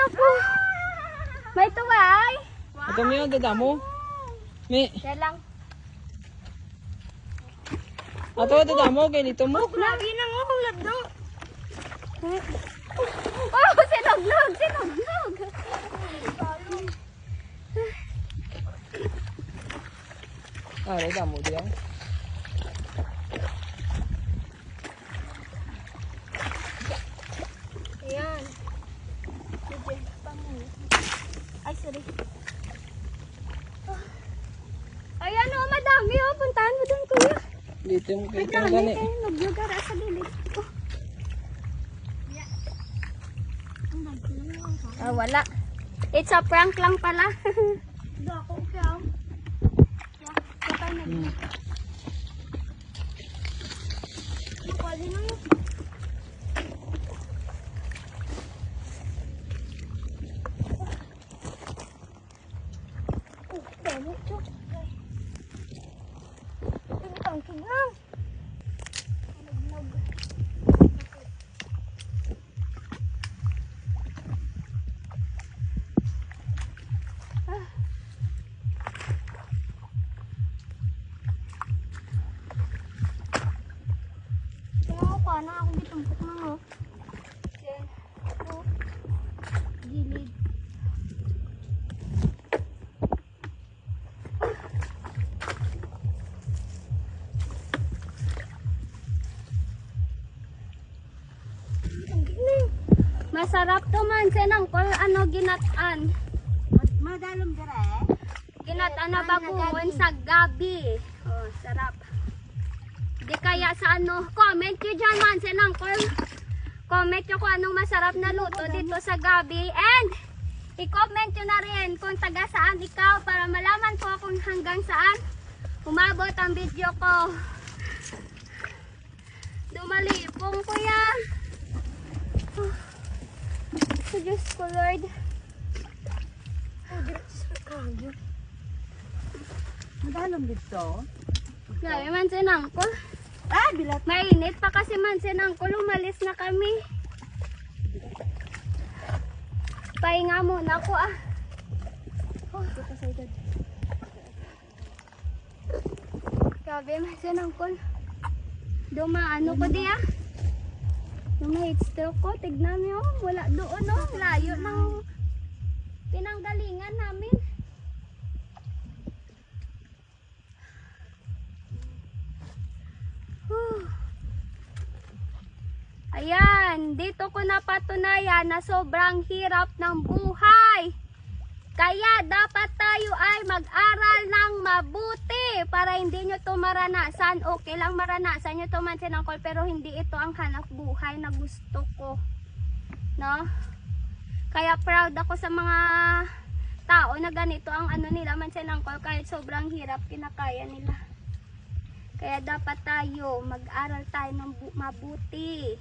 naku. May tuway. Ito mo yung dadamo. May. Yan lang. Ato dadamo kay dito mo. Lagi nang uhulat do. Oh, sinugnog, sinugnog. Ah, dadamo diyan. Ayan. Sige, pangulo. Ay, sorry. Ayan o, madami o. Puntahan mo dun, kuya. Dito mo kay Madami gani. kayo. Naglugar sa gilid. Oh. Ah, wala. It's a prank lang pala. Dako ka. Pwede na yun. Na akong gitumpok na no. Yan. Ito. Gilid. Masarap to man senang kol ano ginataan. Madalom dire. Ginataan na bagoong sa gabi. Oh, sarap. Di kaya sa ano, comment nyo dyan man, sinangkol. Comment nyo kung anong masarap na luto dito sa gabi. And, i-comment nyo na rin kung taga saan ikaw para malaman ko kung hanggang saan umabot ang video ko. Dumalipong ko yan. Oh, Diyos ko Lord. Madalom dito. Grabe man sinangkol. Ah, bilat. Mainit pa kasi man sinangkol, umalis na kami. Pahinga muna ako ah. Oh, grabe man sinangkol. Dumaano ko di ah. Dumahit stroke ko, tignan nyo. Wala doon oh, layo ng pinanggalingan namin. Ayan, dito ko napatunayan na sobrang hirap ng buhay. Kaya dapat tayo ay mag-aral ng mabuti para hindi nyo ito maranasan. Okay lang maranasan nyo ito man sinangkol, pero hindi ito ang hanap buhay na gusto ko. No? Kaya proud ako sa mga tao na ganito ang ano nila man sinangkol, kahit sobrang hirap kinakaya nila. Kaya dapat tayo mag-aral tayo ng mabuti.